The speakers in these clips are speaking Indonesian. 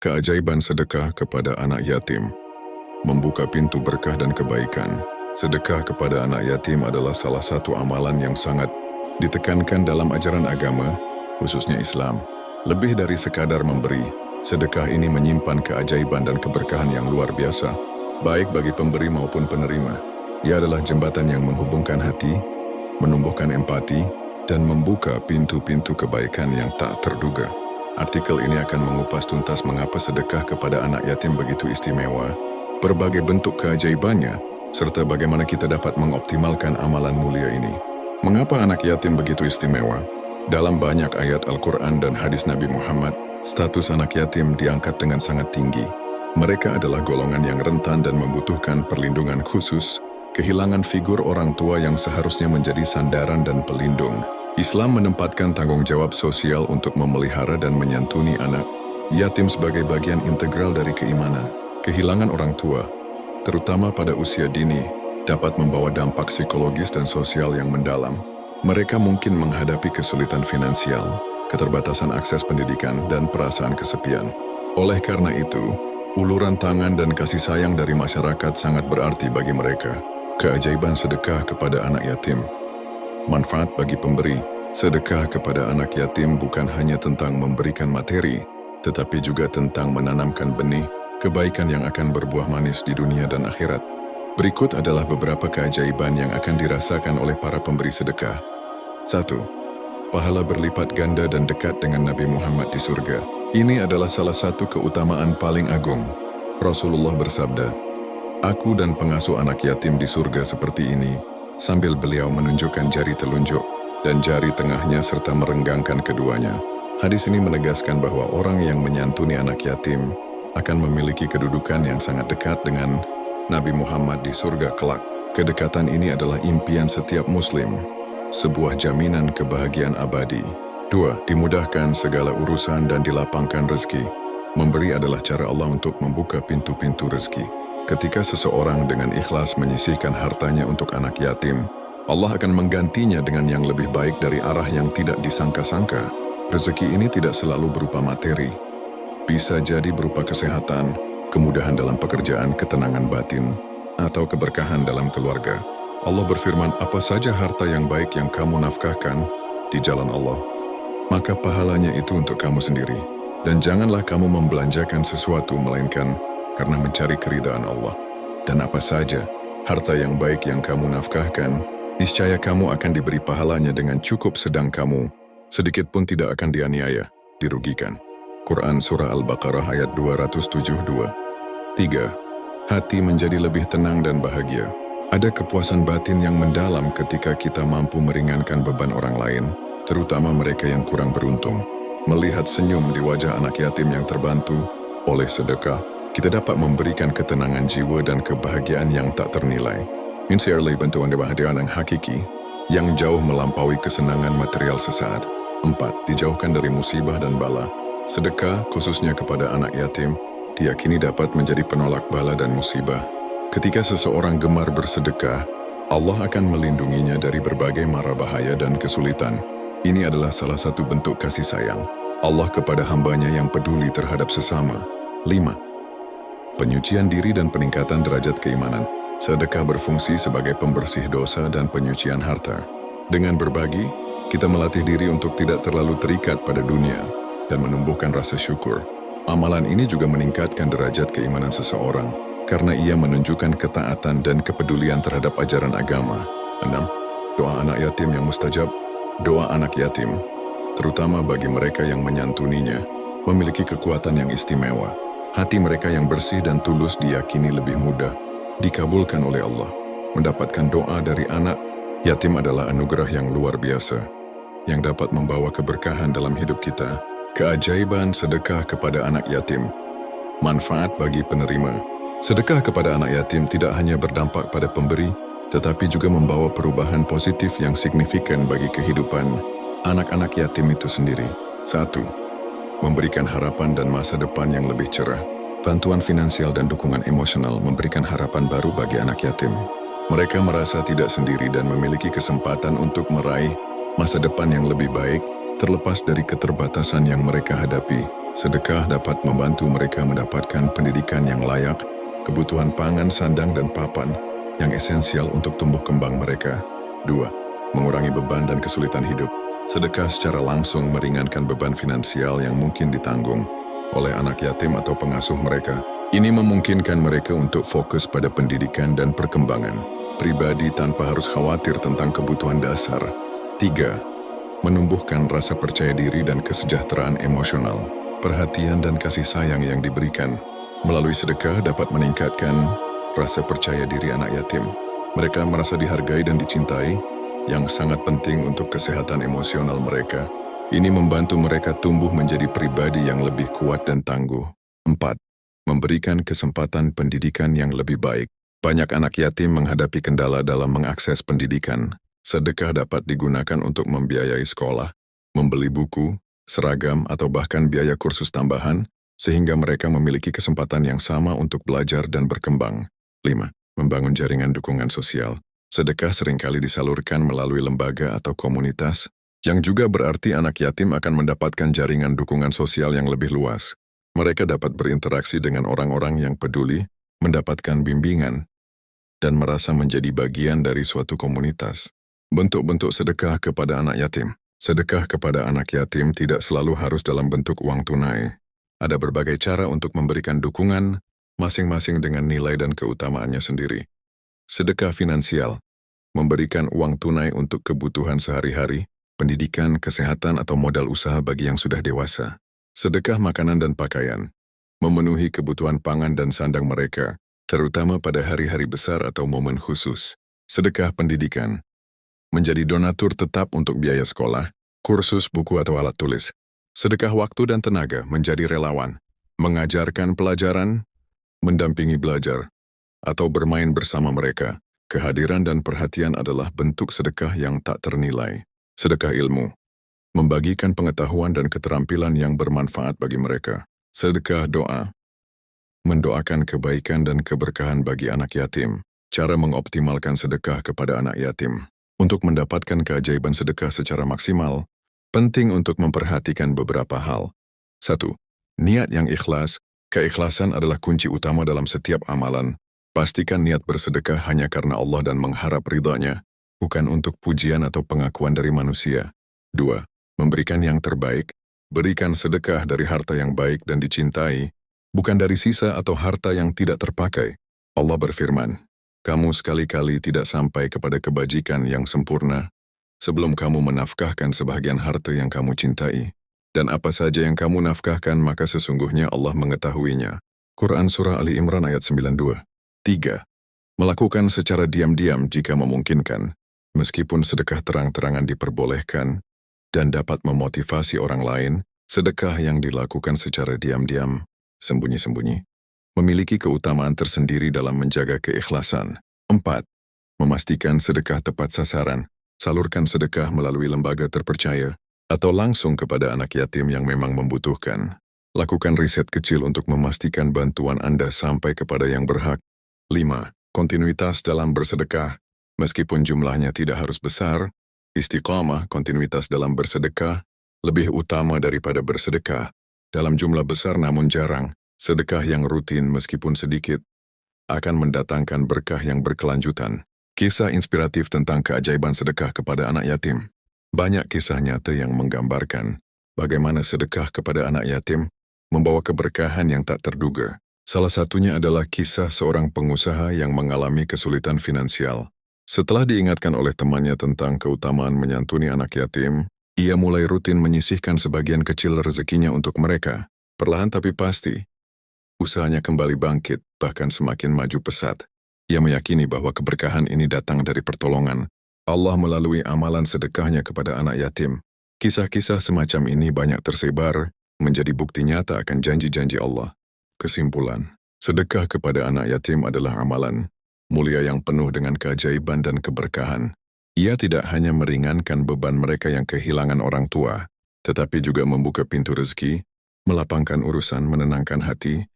Keajaiban sedekah kepada anak yatim membuka pintu berkah dan kebaikan. Sedekah kepada anak yatim adalah salah satu amalan yang sangat ditekankan dalam ajaran agama, khususnya Islam. Lebih dari sekadar memberi, sedekah ini menyimpan keajaiban dan keberkahan yang luar biasa, baik bagi pemberi maupun penerima. Ia adalah jembatan yang menghubungkan hati, menumbuhkan empati, dan membuka pintu-pintu kebaikan yang tak terduga. Artikel ini akan mengupas tuntas mengapa sedekah kepada anak yatim begitu istimewa, berbagai bentuk keajaibannya, serta bagaimana kita dapat mengoptimalkan amalan mulia ini. Mengapa anak yatim begitu istimewa? Dalam banyak ayat Al-Quran dan hadis Nabi Muhammad, status anak yatim diangkat dengan sangat tinggi. Mereka adalah golongan yang rentan dan membutuhkan perlindungan khusus, kehilangan figur orang tua yang seharusnya menjadi sandaran dan pelindung. Islam menempatkan tanggung jawab sosial untuk memelihara dan menyantuni anak yatim sebagai bagian integral dari keimanan. Kehilangan orang tua, terutama pada usia dini, dapat membawa dampak psikologis dan sosial yang mendalam. Mereka mungkin menghadapi kesulitan finansial, keterbatasan akses pendidikan, dan perasaan kesepian. Oleh karena itu, uluran tangan dan kasih sayang dari masyarakat sangat berarti bagi mereka. Keajaiban sedekah kepada anak yatim. Manfaat bagi pemberi. Sedekah kepada anak yatim bukan hanya tentang memberikan materi, tetapi juga tentang menanamkan benih kebaikan yang akan berbuah manis di dunia dan akhirat. Berikut adalah beberapa keajaiban yang akan dirasakan oleh para pemberi sedekah. 1. Pahala berlipat ganda dan dekat dengan Nabi Muhammad di surga. Ini adalah salah satu keutamaan paling agung. Rasulullah bersabda, "Aku dan pengasuh anak yatim di surga seperti ini," sambil beliau menunjukkan jari telunjuk dan jari tengahnya serta merenggangkan keduanya. Hadis ini menegaskan bahwa orang yang menyantuni anak yatim akan memiliki kedudukan yang sangat dekat dengan Nabi Muhammad di surga kelak. Kedekatan ini adalah impian setiap muslim, sebuah jaminan kebahagiaan abadi. 2. Dimudahkan segala urusan dan dilapangkan rezeki. Memberi adalah cara Allah untuk membuka pintu-pintu rezeki. Ketika seseorang dengan ikhlas menyisihkan hartanya untuk anak yatim, Allah akan menggantinya dengan yang lebih baik dari arah yang tidak disangka-sangka. Rezeki ini tidak selalu berupa materi. Bisa jadi berupa kesehatan, kemudahan dalam pekerjaan, ketenangan batin, atau keberkahan dalam keluarga. Allah berfirman, "Apa saja harta yang baik yang kamu nafkahkan di jalan Allah, maka pahalanya itu untuk kamu sendiri. Dan janganlah kamu membelanjakan sesuatu melainkan karena mencari keridhaan Allah. Dan apa saja harta yang baik yang kamu nafkahkan, niscaya kamu akan diberi pahalanya dengan cukup, sedang kamu sedikit pun tidak akan dianiaya, dirugikan." Quran Surah Al-Baqarah ayat 272. 3. Hati menjadi lebih tenang dan bahagia. Ada kepuasan batin yang mendalam ketika kita mampu meringankan beban orang lain, terutama mereka yang kurang beruntung. Melihat senyum di wajah anak yatim yang terbantu oleh sedekah, kita dapat memberikan ketenangan jiwa dan kebahagiaan yang tak ternilai. Sincerely, bantuan kebahagiaan yang hakiki, yang jauh melampaui kesenangan material sesaat. 4. Dijauhkan dari musibah dan bala. Sedekah, khususnya kepada anak yatim, diyakini dapat menjadi penolak bala dan musibah. Ketika seseorang gemar bersedekah, Allah akan melindunginya dari berbagai mara bahaya dan kesulitan. Ini adalah salah satu bentuk kasih sayang Allah kepada hambanya yang peduli terhadap sesama. 5. Penyucian diri dan peningkatan derajat keimanan. Sedekah berfungsi sebagai pembersih dosa dan penyucian harta. Dengan berbagi, kita melatih diri untuk tidak terlalu terikat pada dunia dan menumbuhkan rasa syukur. Amalan ini juga meningkatkan derajat keimanan seseorang karena ia menunjukkan ketaatan dan kepedulian terhadap ajaran agama. 6. Doa anak yatim yang mustajab. Doa anak yatim, terutama bagi mereka yang menyantuninya, memiliki kekuatan yang istimewa. Hati mereka yang bersih dan tulus diyakini lebih mudah dikabulkan oleh Allah. Mendapatkan doa dari anak yatim adalah anugerah yang luar biasa, yang dapat membawa keberkahan dalam hidup kita. Keajaiban sedekah kepada anak yatim. Manfaat bagi penerima. Sedekah kepada anak yatim tidak hanya berdampak pada pemberi, tetapi juga membawa perubahan positif yang signifikan bagi kehidupan anak-anak yatim itu sendiri. 1. Memberikan harapan dan masa depan yang lebih cerah. Bantuan finansial dan dukungan emosional memberikan harapan baru bagi anak yatim. Mereka merasa tidak sendiri dan memiliki kesempatan untuk meraih masa depan yang lebih baik, terlepas dari keterbatasan yang mereka hadapi. Sedekah dapat membantu mereka mendapatkan pendidikan yang layak, kebutuhan pangan, sandang, dan papan yang esensial untuk tumbuh kembang mereka. 2. Mengurangi beban dan kesulitan hidup. Sedekah secara langsung meringankan beban finansial yang mungkin ditanggung oleh anak yatim atau pengasuh mereka. Ini memungkinkan mereka untuk fokus pada pendidikan dan perkembangan pribadi tanpa harus khawatir tentang kebutuhan dasar. 3. Menumbuhkan rasa percaya diri dan kesejahteraan emosional. Perhatian dan kasih sayang yang diberikan melalui sedekah dapat meningkatkan rasa percaya diri anak yatim. Mereka merasa dihargai dan dicintai, yang sangat penting untuk kesehatan emosional mereka. Ini membantu mereka tumbuh menjadi pribadi yang lebih kuat dan tangguh. 4. Memberikan kesempatan pendidikan yang lebih baik. Banyak anak yatim menghadapi kendala dalam mengakses pendidikan. Sedekah dapat digunakan untuk membiayai sekolah, membeli buku, seragam, atau bahkan biaya kursus tambahan, sehingga mereka memiliki kesempatan yang sama untuk belajar dan berkembang. 5. Membangun jaringan dukungan sosial. Sedekah seringkali disalurkan melalui lembaga atau komunitas, yang juga berarti anak yatim akan mendapatkan jaringan dukungan sosial yang lebih luas. Mereka dapat berinteraksi dengan orang-orang yang peduli, mendapatkan bimbingan, dan merasa menjadi bagian dari suatu komunitas. Bentuk-bentuk sedekah kepada anak yatim. Sedekah kepada anak yatim tidak selalu harus dalam bentuk uang tunai. Ada berbagai cara untuk memberikan dukungan, masing-masing dengan nilai dan keutamaannya sendiri. Sedekah finansial, memberikan uang tunai untuk kebutuhan sehari-hari, pendidikan, kesehatan, atau modal usaha bagi yang sudah dewasa. Sedekah makanan dan pakaian, memenuhi kebutuhan pangan dan sandang mereka, terutama pada hari-hari besar atau momen khusus. Sedekah pendidikan, menjadi donatur tetap untuk biaya sekolah, kursus, buku, atau alat tulis. Sedekah waktu dan tenaga, menjadi relawan, mengajarkan pelajaran, mendampingi belajar, atau bermain bersama mereka. Kehadiran dan perhatian adalah bentuk sedekah yang tak ternilai. Sedekah ilmu, membagikan pengetahuan dan keterampilan yang bermanfaat bagi mereka. Sedekah doa, mendoakan kebaikan dan keberkahan bagi anak yatim. Cara mengoptimalkan sedekah kepada anak yatim. Untuk mendapatkan keajaiban sedekah secara maksimal, penting untuk memperhatikan beberapa hal. 1. Niat yang ikhlas. Keikhlasan adalah kunci utama dalam setiap amalan. Pastikan niat bersedekah hanya karena Allah dan mengharap ridhanya, bukan untuk pujian atau pengakuan dari manusia. 2. Memberikan yang terbaik. Berikan sedekah dari harta yang baik dan dicintai, bukan dari sisa atau harta yang tidak terpakai. Allah berfirman, "Kamu sekali-kali tidak sampai kepada kebajikan yang sempurna sebelum kamu menafkahkan sebahagian harta yang kamu cintai. Dan apa saja yang kamu nafkahkan maka sesungguhnya Allah mengetahuinya." Quran Surah Ali Imran ayat 92. 3. Melakukan secara diam-diam jika memungkinkan, meskipun sedekah terang-terangan diperbolehkan dan dapat memotivasi orang lain, sedekah yang dilakukan secara diam-diam, sembunyi-sembunyi, memiliki keutamaan tersendiri dalam menjaga keikhlasan. 4. Memastikan sedekah tepat sasaran. Salurkan sedekah melalui lembaga terpercaya atau langsung kepada anak yatim yang memang membutuhkan. Lakukan riset kecil untuk memastikan bantuan Anda sampai kepada yang berhak. 5. Kontinuitas dalam bersedekah. Meskipun jumlahnya tidak harus besar, istiqamah, kontinuitas dalam bersedekah, lebih utama daripada bersedekah dalam jumlah besar namun jarang. Sedekah yang rutin meskipun sedikit akan mendatangkan berkah yang berkelanjutan. Kisah inspiratif tentang keajaiban sedekah kepada anak yatim. Banyak kisah nyata yang menggambarkan bagaimana sedekah kepada anak yatim membawa keberkahan yang tak terduga. Salah satunya adalah kisah seorang pengusaha yang mengalami kesulitan finansial. Setelah diingatkan oleh temannya tentang keutamaan menyantuni anak yatim, ia mulai rutin menyisihkan sebagian kecil rezekinya untuk mereka. Perlahan tapi pasti, usahanya kembali bangkit, bahkan semakin maju pesat. Ia meyakini bahwa keberkahan ini datang dari pertolongan Allah melalui amalan sedekahnya kepada anak yatim. Kisah-kisah semacam ini banyak tersebar, menjadi bukti nyata akan janji-janji Allah. Kesimpulan, sedekah kepada anak yatim adalah amalan mulia yang penuh dengan keajaiban dan keberkahan. Ia tidak hanya meringankan beban mereka yang kehilangan orang tua, tetapi juga membuka pintu rezeki, melapangkan urusan, menenangkan hati,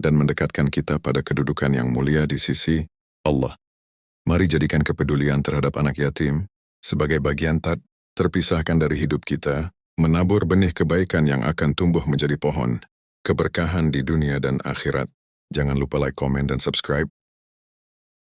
dan mendekatkan kita pada kedudukan yang mulia di sisi Allah. Mari jadikan kepedulian terhadap anak yatim sebagai bagian tak terpisahkan dari hidup kita, menabur benih kebaikan yang akan tumbuh menjadi pohon, keberkahan di dunia dan akhirat. Jangan lupa like, komen, dan subscribe.